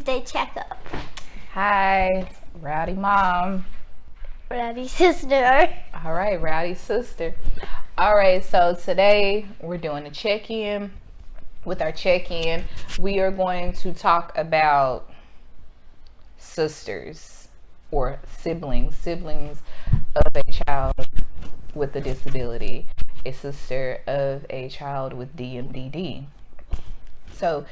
Day checkup. Hi, Rowdy Mom. Rowdy Sister. All right, Rowdy Sister. All right, so today we're doing a check-in. With our check-in, we are going to talk about sisters or siblings of a child with a disability, a sister of a child with DMDD. So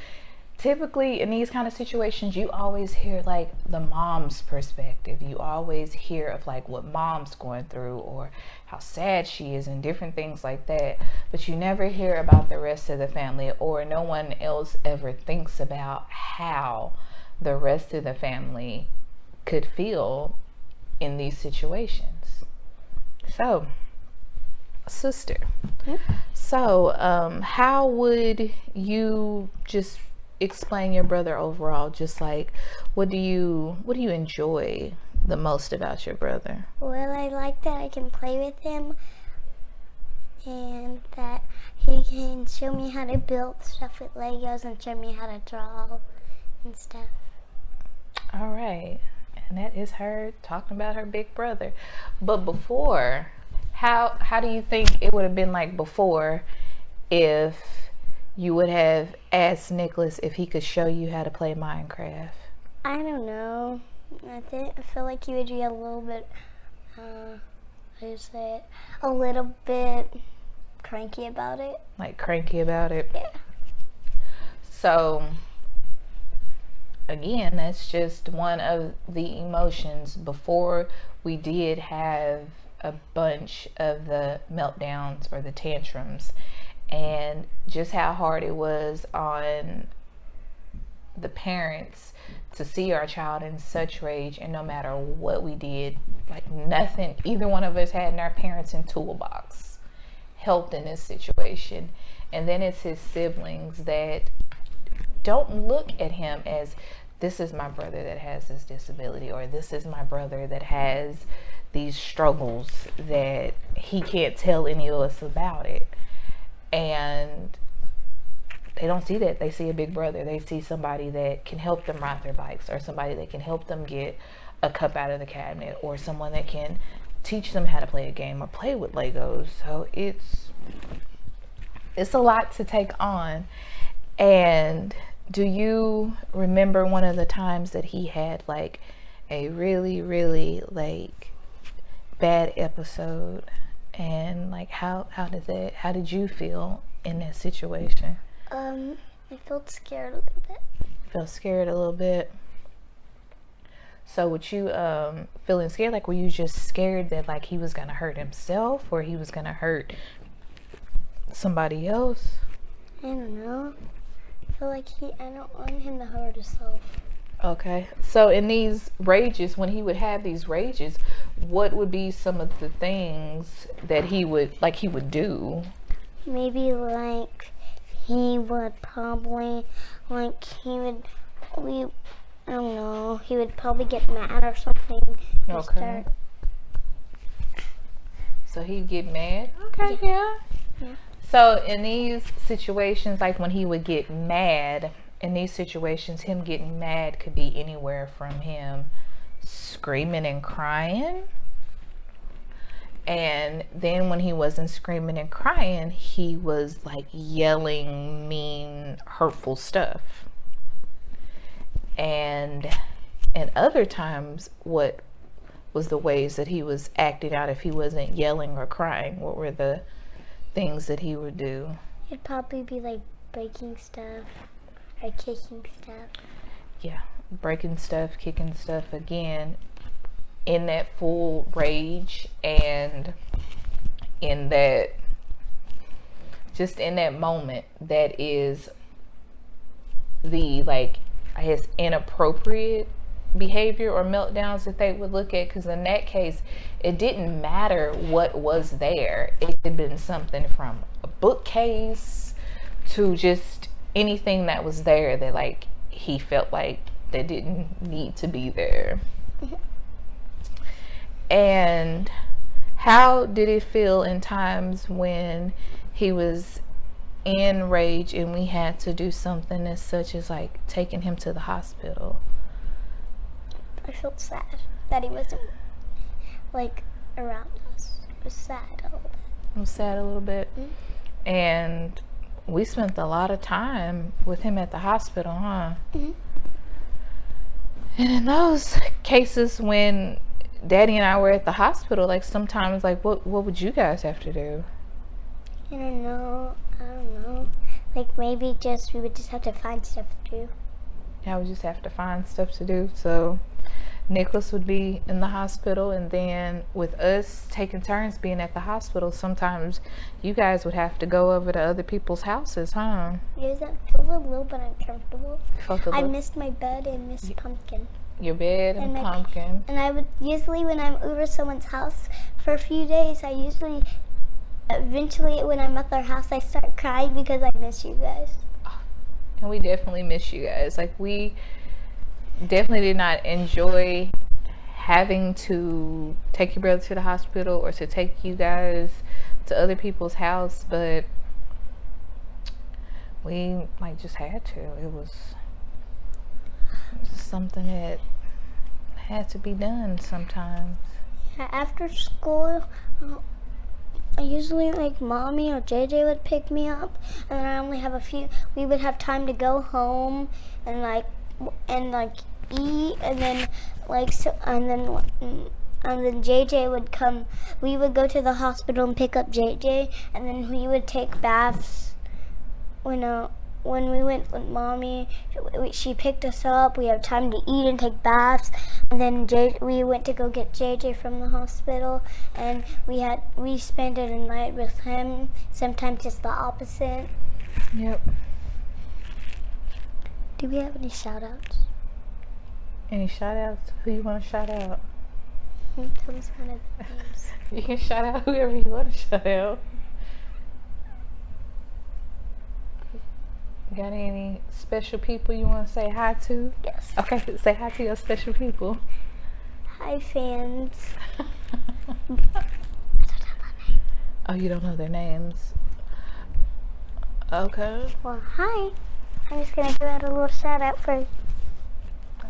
typically in these kind of situations, you always hear like the mom's perspective. You always hear of like what mom's going through or how sad she is and different things like that. But you never hear about the rest of the family, or no one else ever thinks about how the rest of the family could feel in these situations. So, sister, so how would you just explain your brother overall? Just like, what do you enjoy the most about your brother? Well, I like that I can play with him and that he can show me how to build stuff with Legos and show me how to draw and stuff. All right, and that is her talking about her big brother. But before, how do you think it would have been like before if you would have asked Nicholas if he could show you how to play Minecraft? I don't know. I feel like he would be a little bit, a little bit cranky about it. Like cranky about it? Yeah. So, again, that's just one of the emotions. Before, we did have a bunch of the meltdowns or the tantrums, and just how hard it was on the parents to see our child in such rage, and no matter what we did, like nothing either one of us had in our parents in toolbox helped in this situation. And then it's his siblings that don't look at him as, this is my brother that has this disability, or this is my brother that has these struggles that he can't tell any of us about it. And they don't see that. They see a big brother. They see somebody that can help them ride their bikes, or somebody that can help them get a cup out of the cabinet, or someone that can teach them how to play a game or play with Legos. So it's a lot to take on. And do you remember one of the times that he had like a really, really like bad episode? And like how did you feel in that situation? I felt scared a little bit. Felt scared a little bit. So with you feeling scared, like were you just scared that like he was gonna hurt himself, or he was gonna hurt somebody else? I don't know. I feel like I don't want him to hurt himself. Okay. So in these rages, when he would have these rages, what would be some of the things that he would do? Maybe like he would probably I don't know, he would probably get mad or something. Okay. So he'd get mad? Okay, yeah. So in these situations, like when he would get mad, in these situations, him getting mad could be anywhere from him screaming and crying. And then when he wasn't screaming and crying, he was like yelling mean, hurtful stuff. And other times, what was the ways that he was acting out if he wasn't yelling or crying? What were the things that he would do? It'd probably be like breaking stuff or kicking stuff. Yeah, breaking stuff, kicking stuff, again, in that full rage and in that moment that is the like, I guess, inappropriate behavior or meltdowns that they would look at. Because in that case, it didn't matter what was there. It could have been something from a bookcase to just anything that was there that like he felt like that didn't need to be there. And how did it feel in times when he was in rage and we had to do something as such as like taking him to the hospital. I felt sad that he wasn't like around us. It was sad a little bit. It was sad a little bit. Mm-hmm. And we spent a lot of time with him at the hospital, huh? Mm-hmm. And in those cases when Daddy and I were at the hospital, like sometimes like what would you guys have to do? I don't know. Like maybe we would just have to find stuff to do. Yeah, we just have to find stuff to do. So Nicholas would be in the hospital, and then with us taking turns being at the hospital, sometimes you guys would have to go over to other people's houses, huh? Does that feel a little bit uncomfortable? I little... missed my bed and Miss Pumpkin. Your bed and Pumpkin. And I would usually, when I'm over someone's house for a few days, eventually when I'm at their house, I start crying because I miss you guys. And we definitely miss you guys. Like, we definitely did not enjoy having to take your brother to the hospital or to take you guys to other people's house, but we like just had to. It was something that had to be done sometimes. Yeah, after school, I usually like Mommy or JJ would pick me up, and then I only have we would have time to go home and eat, and then and then JJ would come. We would go to the hospital and pick up JJ, and then we would take baths. When we went with Mommy, she picked us up. We had time to eat and take baths, and then we went to go get JJ from the hospital, and we spent a night with him. Sometimes just the opposite. Yep. Do we have any shout outs? Any shout outs? Who you want to shout out? Tell us one of the names. You can shout out whoever you want to shout out. Got any special people you want to say hi to? Yes. Okay, say hi to your special people. Hi, fans. Oh, you don't know their names? Okay. Well, hi. I'm just going to give out a little shout out for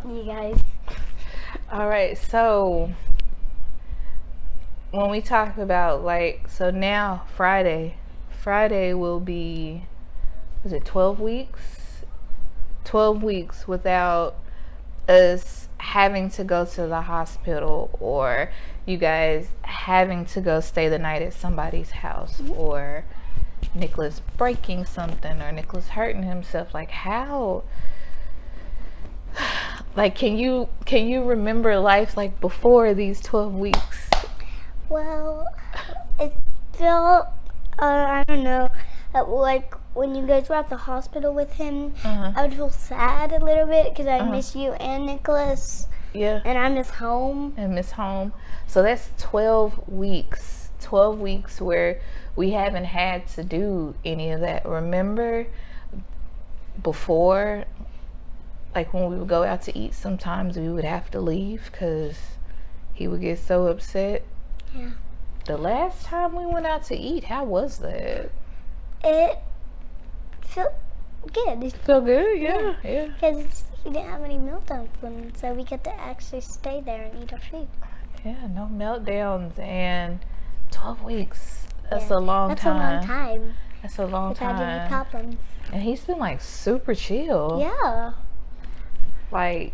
you guys. All right, so when we talk about so now Friday will be, is it 12 weeks? 12 weeks without us having to go to the hospital, or you guys having to go stay the night at somebody's house, or Nicholas breaking something, or Nicholas hurting himself. Like, how, like, can you remember life like before these 12 weeks? Well, it felt, I don't know, like when you guys were at the hospital with him, I would feel sad a little bit because I miss you and Nicholas. Yeah. And I miss home. So that's 12 weeks. 12 weeks where we haven't had to do any of that. Remember before, like when we would go out to eat, sometimes we would have to leave because he would get so upset. Yeah. The last time we went out to eat, how was that? It felt good. Felt good, yeah. Because he didn't have any meltdowns, so we get to actually stay there and eat our food. Yeah, no meltdowns, and 12 weeks. That's a long time. That's a long time. Without any problems. And he's been like super chill. Yeah. Like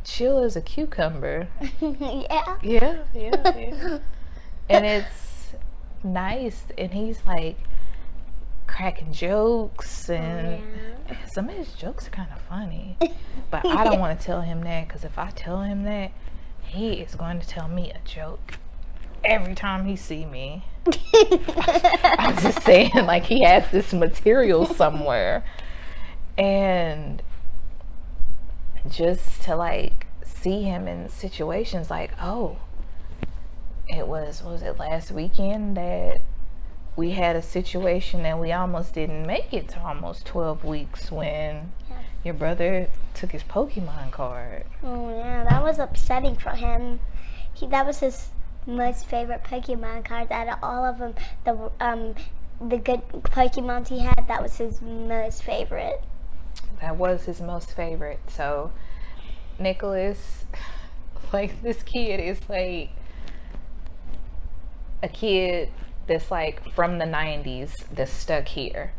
chill as a cucumber. Yeah. Yeah. And it's nice, and he's like cracking jokes, and some of his jokes are kind of funny, but I don't want to tell him that, because if I tell him that, he is going to tell me a joke every time he see me. I'm just saying, like, he has this material somewhere, and just to like see him in situations like, oh, what was it last weekend that we had a situation and we almost didn't make it to almost 12 weeks when your brother took his Pokemon card. Oh yeah, that was upsetting for him. That was his most favorite Pokemon card out of all of them. the good Pokemons he had, that was his most favorite. That was his most favorite. So Nicholas, like, this kid is like a kid that's like from the 90s that's stuck here.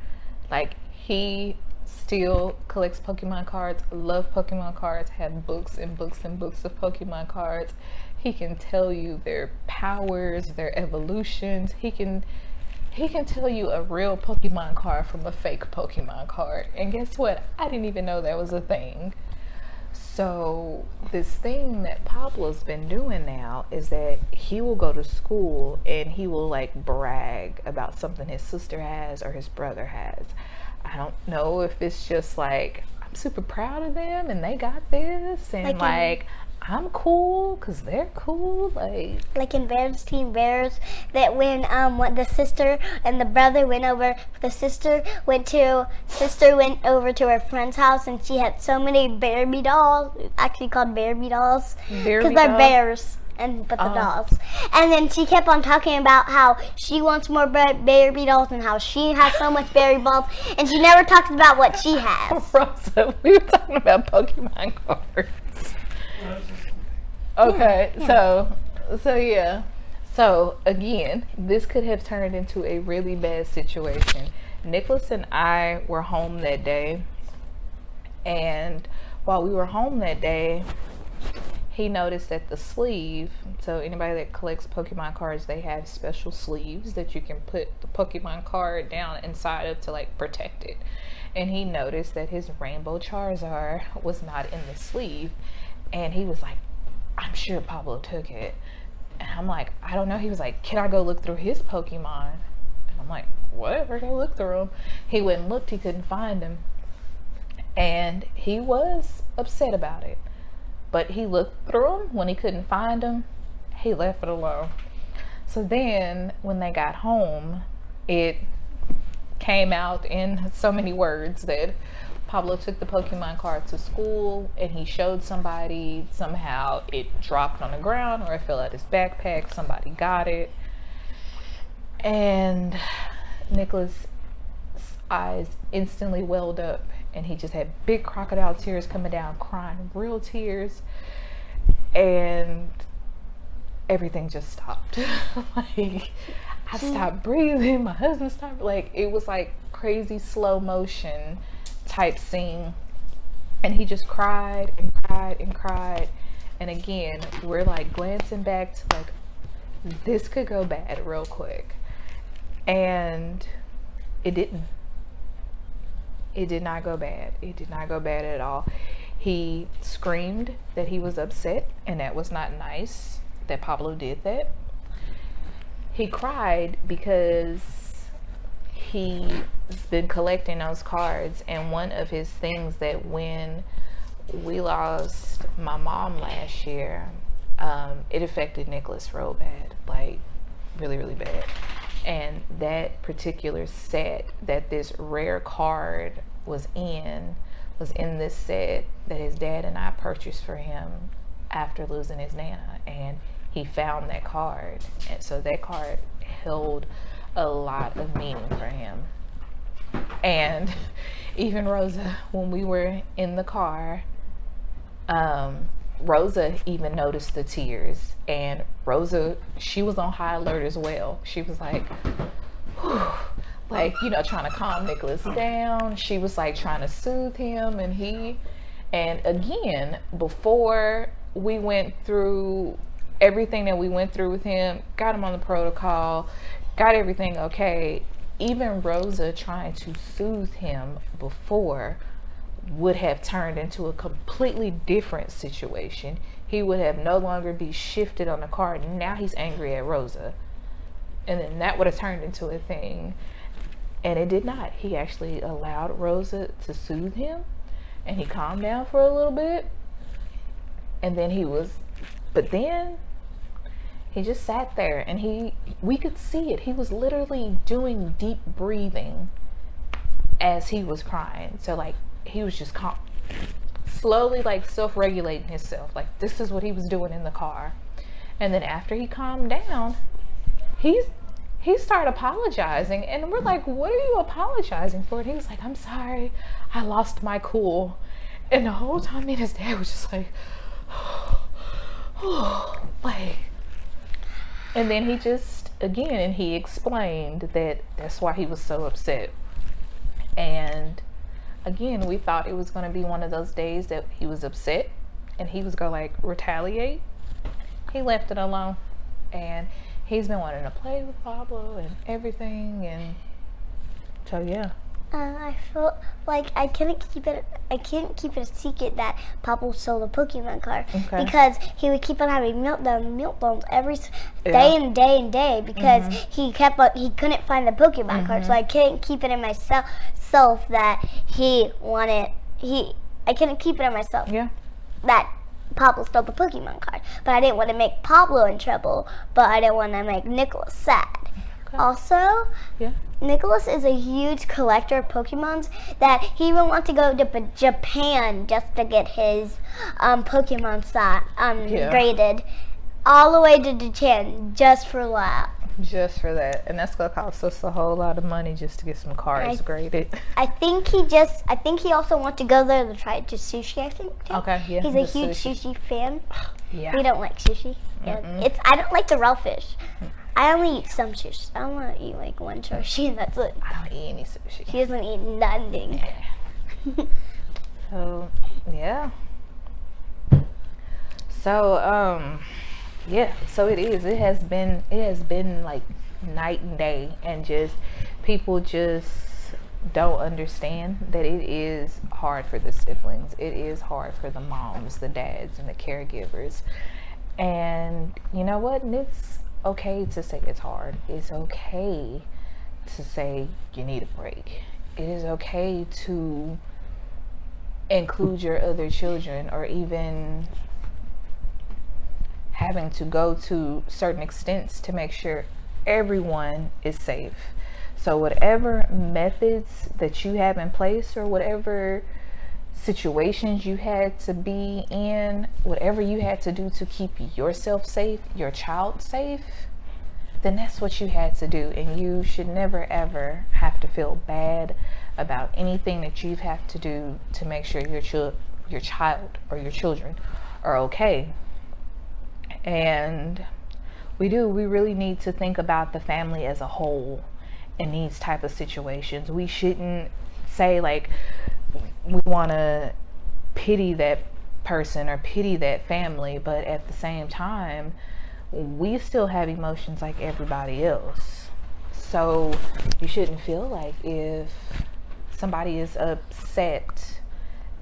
Like, he still collects Pokemon cards, love Pokemon cards, have books and books and books of Pokemon cards. He can tell you their powers, their evolutions. He can tell you a real Pokemon card from a fake Pokemon card. And guess what? I didn't even know that was a thing. So this thing that Pablo's been doing now is that he will go to school and he will like brag about something his sister has or his brother has. I don't know if it's just like, I'm super proud of them and they got this, and like I'm cool because they're cool. Like in Bears Team Bears, that when the sister and the brother went over, the sister went over to her friend's house, and she had so many Barbie dolls, actually called Barbie dolls, because they're bears. But the dolls. And then she kept on talking about how she wants more Barbie dolls and how she has so much Barbie dolls, and she never talks about what she has. Rosa, we were talking about Pokemon cards. Okay, so yeah. So again, this could have turned into a really bad situation. Nicholas and I were home that day, and while we were home that day, he noticed that the sleeve, so anybody that collects Pokemon cards, they have special sleeves that you can put the Pokemon card down inside of to like protect it. And he noticed that his Rainbow Charizard was not in the sleeve, and he was like, I'm sure Pablo took it. And I'm like, I don't know. He was like, can I go look through his Pokemon? And I'm like, whatever, go look through him. He went and looked, he couldn't find him. And he was upset about it. But he looked through him. When he couldn't find him, he left it alone. So then when they got home, it came out in so many words that Pablo took the Pokemon card to school and he showed somebody. Somehow it dropped on the ground or it fell out his backpack. Somebody got it. And Nicholas' eyes instantly welled up, and he just had big crocodile tears coming down, crying real tears, and everything just stopped. Like, I stopped breathing, my husband stopped, like, it was like crazy slow motion type scene, and he just cried and cried and cried. And again, we're like glancing back to like, this could go bad real quick, and it didn't. It did not go bad. It did not go bad at all. He screamed that he was upset, and that was not nice that Pablo did that. He cried because he's been collecting those cards, and one of his things that when we lost my mom last year, it affected Nicholas real bad, like really, really bad. And that particular set that this rare card was in this set that his dad and I purchased for him after losing his Nana, and he found that card, and so that card held a lot of meaning for him. And even Rosa, when we were in the car, Rosa even noticed the tears, and Rosa, she was on high alert as well. She was like, whew, like, you know, trying to calm Nicholas down. She was like trying to soothe him, and again, before we went through everything that we went through with him, got him on the protocol, got everything okay, even Rosa trying to soothe him before would have turned into a completely different situation. He would have no longer be shifted on the card. Now he's angry at Rosa, and then that would have turned into a thing, and it did not. He actually allowed Rosa to soothe him, and he calmed down for a little bit, and then but then he just sat there, and we could see it. He was literally doing deep breathing as he was crying. So like, he was just slowly like self-regulating himself. Like, this is what he was doing in the car. And then after he calmed down, he he started apologizing, and we're like, what are you apologizing for? And he was like, I'm sorry, I lost my cool. And the whole time me and his dad was just like, like, and then he just, again, he explained that that's why he was so upset. And again, we thought it was going to be one of those days that he was upset and he was going to like retaliate. He left it alone, and he's been wanting to play with Pablo and everything, and so yeah. I felt like I can't keep it a secret that Pablo stole a Pokemon card, because he would keep on having meltdowns every day and day because he couldn't find the Pokemon card, so I couldn't keep it in myself that I couldn't keep it in myself. Yeah. That Pablo stole the Pokemon card, but I didn't want to make Pablo in trouble, but I didn't want to make Nicholas sad. Okay. Also, Nicholas is a huge collector of Pokemons that he would want to go to Japan just to get his Pokemon graded, all the way to Japan just for that. Just for that, and that's gonna cost us a whole lot of money just to get some cards graded. I think he also wants to go there to try to sushi. I think. Too. Okay, yeah. He's a huge sushi fan. Yeah. We don't like sushi. I don't like the raw fish. I only eat some sushi. I want to eat like one sushi, and that's it. I don't eat any sushi. She doesn't eat nothing. So yeah. So yeah, so it has been like night and day, and just people just don't understand that it is hard for the siblings. It is hard for the moms, the dads, and the caregivers. And you know what? It's okay to say it's hard. It's okay to say you need a break. It is okay to include your other children, or even having to go to certain extents to make sure everyone is safe. So whatever methods that you have in place, or whatever situations you had to be in, whatever you had to do to keep yourself safe, your child safe, then that's what you had to do. And you should never ever have to feel bad about anything that you have to do to make sure your child or your children are okay. And we really need to think about the family as a whole in these type of situations. We shouldn't say like we want to pity that person or pity that family, but at the same time we still have emotions like everybody else. So you shouldn't feel like if somebody is upset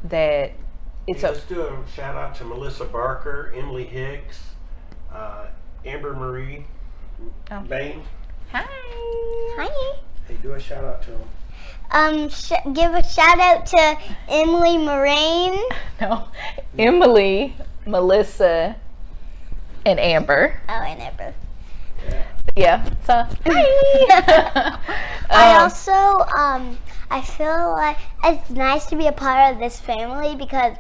that it's let's do a shout out to Melissa Barker, Emily Hicks, Amber Marie Bain. Hi. Hey, do a shout out to them. Give a shout out to Emily Moraine. No, Emily, Melissa, and Amber. Oh, and Amber. Yeah. So hi. I also I feel like it's nice to be a part of this family, because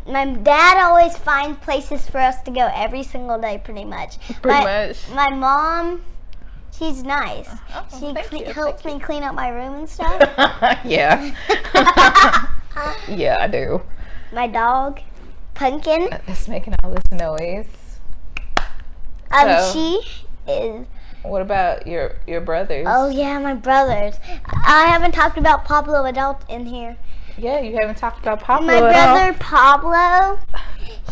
my dad always finds places for us to go every single day, pretty much. My mom, she's nice. Oh, she helps me clean up my room and stuff. Yeah. Yeah, I do. My dog, Pumpkin. It's making all this noise. She is. What about your brothers? Oh yeah, my brothers. I haven't talked about Pablo Adult in here. Yeah, you haven't talked about Pablo My brother Pablo,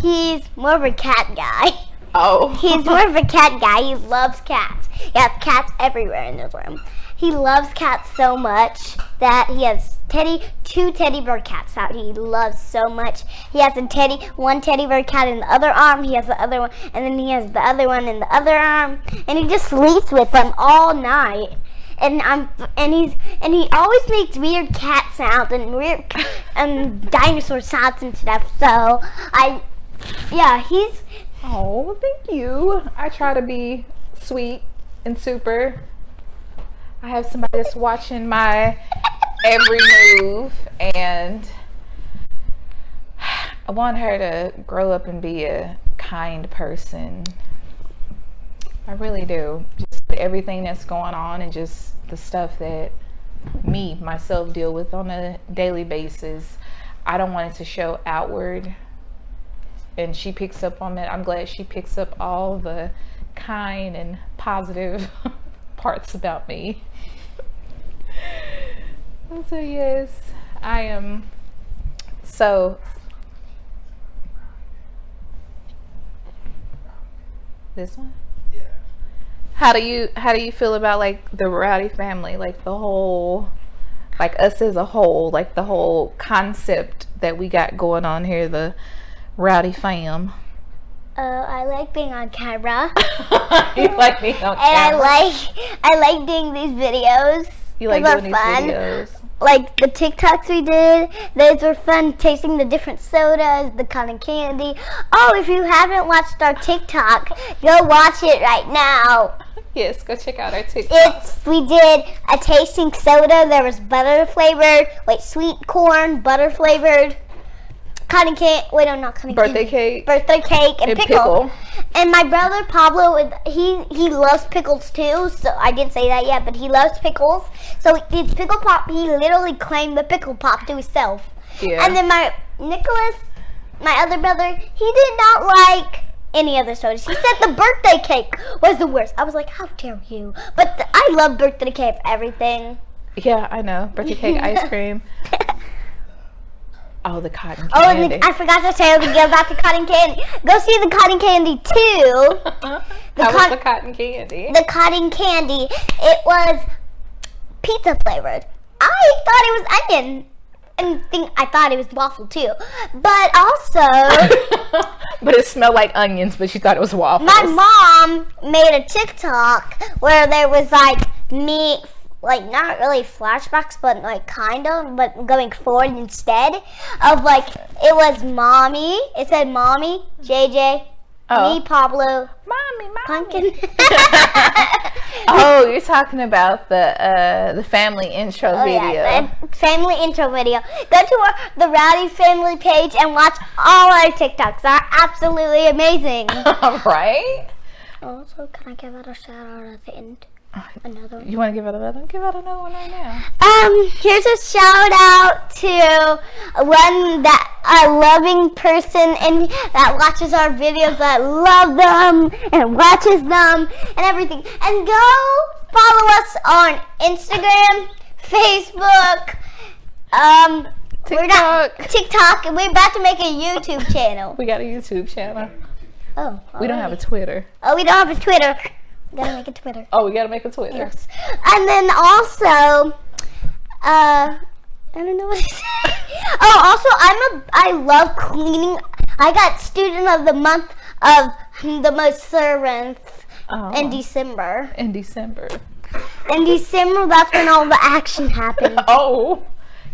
he's more of a cat guy. Oh. He's more of a cat guy. He loves cats. He has cats everywhere in his room. He loves cats so much that he has two teddy bear cats out. He loves so much. He has one teddy bear cat in the other arm. He has the other one, and then he has the other one in the other arm, and he just sleeps with them all night. And he always makes weird cat sounds and weird dinosaur sounds and stuff. So he's. Oh, thank you. I try to be sweet and super. I have somebody that's watching my every move, and I want her to grow up and be a kind person. I really do. Just everything that's going on and just the stuff that myself deal with on a daily basis. I don't want it to show outward, and she picks up on that. I'm glad she picks up all the kind and positive parts about me. So yes, I am. So this one. How do you feel about like the Rowdy family, like the whole, like us as a whole, like the whole concept that we got going on here, the Rowdy fam? I like being on camera. You like being on camera? And I like doing these videos. You like doing these videos? Like the TikToks we did, those were fun, tasting the different sodas, the cotton candy. Oh, if you haven't watched our TikTok, go watch it right now. Yes, go check out our TikTok. We did a tasting soda. There was butter flavored, sweet corn, butter flavored, cotton candy. Wait, no, not cotton Birthday candy. cake. Birthday cake and pickle. And my brother Pablo, he loves pickles too. So I didn't say that yet, but he loves pickles. So it's pickle pop. He literally claimed the pickle pop to himself. Yeah. And then my Nicholas, my other brother, he did not like any other sodas. He said the birthday cake was the worst. I was like, how dare you? But I love birthday cake, everything. Yeah, I know. Birthday cake, ice cream. Oh, the cotton candy. Oh, and I forgot to say about the cotton candy. Go see the cotton candy too. How was the cotton candy? The cotton candy, it was pizza flavored. I thought it was onion. And I thought it was waffle too. But also... But it smelled like onions, but you thought it was waffles. My mom made a TikTok where there was me... not really flashbacks, but kind of, but going forward instead of it was mommy. It said mommy, JJ, me, Pablo, mommy, Pumpkin. Oh, you're talking about the family intro video. Yeah, the family intro video. Go to the Rowdy family page and watch all our TikToks. They're absolutely amazing. Right? Also, can I give out a shout out at the end? Another one. You want to give out another one? Give out another one right now. Here's a shout out to one a loving person and that watches our videos, that love them and watches them and everything. And go follow us on Instagram, Facebook, TikTok, and we're about to make a YouTube channel. We got a YouTube channel. Oh, we don't have a Twitter. Oh, we don't have a Twitter. Gotta make a Twitter. Oh, we gotta make a Twitter. Yes. And then also, I don't know what to say. Oh, also, I love cleaning. I got Student of the Month of the most servants in December. In December, that's when all the action happened. Oh,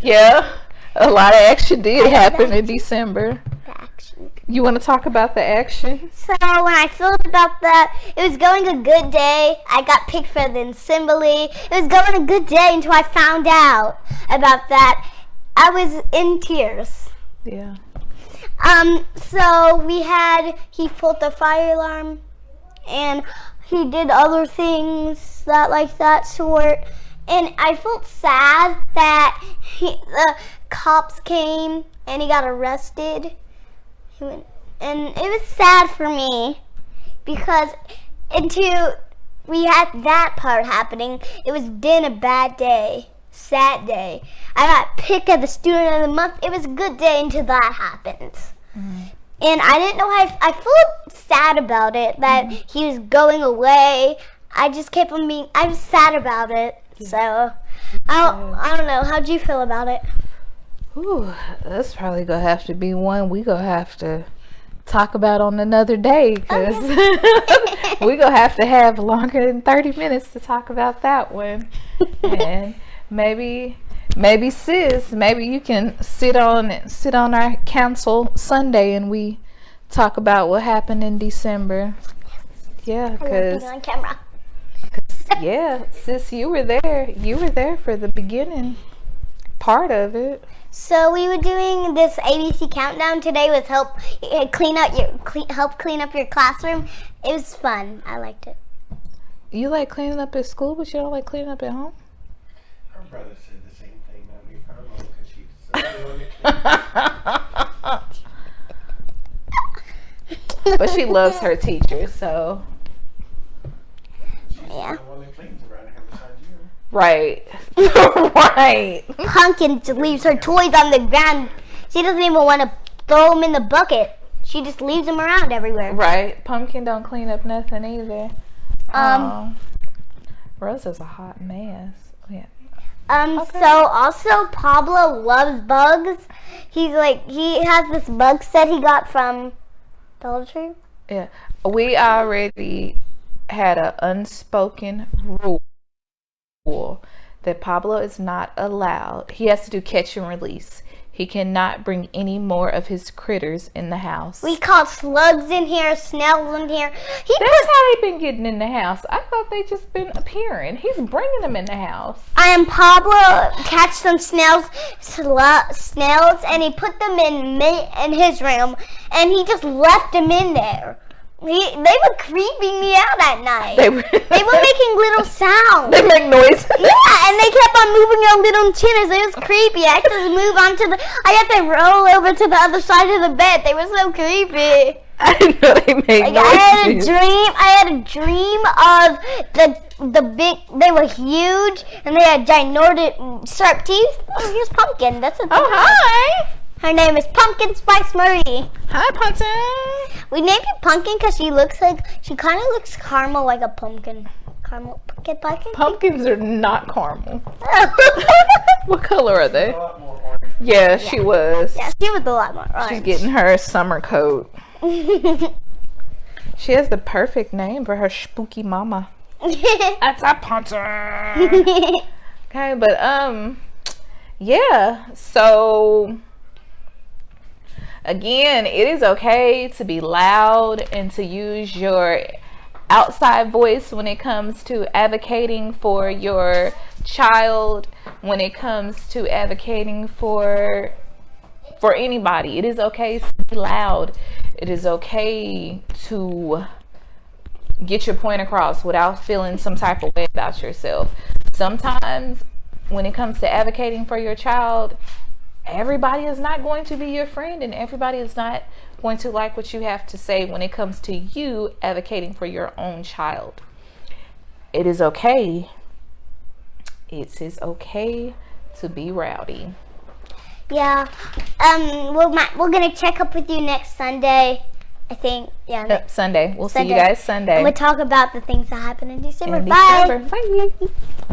yeah. A lot of action did happen in December. The action. You want to talk about the action? So when I felt about that, it was going a good day. I got picked for the assembly. It was going a good day until I found out about that. I was in tears. Yeah. So he pulled the fire alarm, and he did other things that sort. And I felt sad that the cops came and he got arrested. And it was sad for me because until we had that part happening, it was then a bad day, sad day. I got picked as the Student of the Month. It was a good day until that happens. Mm-hmm. And I didn't know how I felt sad about it, that he was going away. I just kept on I was sad about it. Yeah. So, I don't know. How'd you feel about it? Ooh, that's probably going to have to be one we going to have to talk about on another day, because we're going to have longer than 30 minutes to talk about that one. And maybe sis, maybe you can sit on our council Sunday and we talk about what happened in December. Yeah, because on camera. Yeah, sis, you were there for the beginning part of it. So we were doing this ABC countdown today with help clean up your classroom. It was fun. I liked it. You like cleaning up at school, but you don't like cleaning up at home? Her brother said the same thing. Now leave her alone because she's the one that But she loves her teacher, so. She's Yeah. the one that cleans around here besides you. Right. Right. Pumpkin just leaves her toys on the ground. She doesn't even want to throw them in the bucket. She just leaves them around everywhere. Right. Pumpkin don't clean up nothing either. Rose is a hot mess. Yeah. Okay. So also Pablo loves bugs. He has this bug set he got from Dollar Tree. Yeah. We already had an unspoken rule that Pablo is not allowed. He has to do catch and release. He cannot bring any more of his critters in the house. We caught slugs in here, snails in here. That's how they've been getting in the house. I thought they just been appearing. He's bringing them in the house. Pablo catch some snails, and he put them in his room, and he just left them in there. They were creeping me out at night. They were making little sounds. They make noises. Yeah, and they kept on moving their little chinners. It was creepy. I had to move I had to roll over to the other side of the bed. They were so creepy. I didn't know they made noises. I had a dream of the big. They were huge and they had ginormous sharp teeth. Oh, here's Pumpkin. That's a. Oh, hi. Her name is Pumpkin Spice Marie. Hi, Pumpkin. We named her Pumpkin because she kind of looks caramel like a pumpkin. Caramel pumpkin. Pumpkins are not caramel. What color are they? A lot more orange. Yeah, she was. Yeah, she was a lot more orange. She's getting her summer coat. She has the perfect name for her spooky mama. That's a Pumpkin. Okay, but yeah. So again, it is okay to be loud and to use your outside voice when it comes to advocating for your child, when it comes to advocating for anybody. It is okay to be loud. It is okay to get your point across without feeling some type of way about yourself. Sometimes when it comes to advocating for your child, everybody is not going to be your friend, and everybody is not going to like what you have to say when it comes to you advocating for your own child. It is okay. It is okay to be rowdy. Yeah. We're gonna check up with you next Sunday. I think. Yeah. Yep, Sunday. We'll see you Sunday. guys Sunday. And we'll talk about the things that happened in December. In Bye. December. Bye.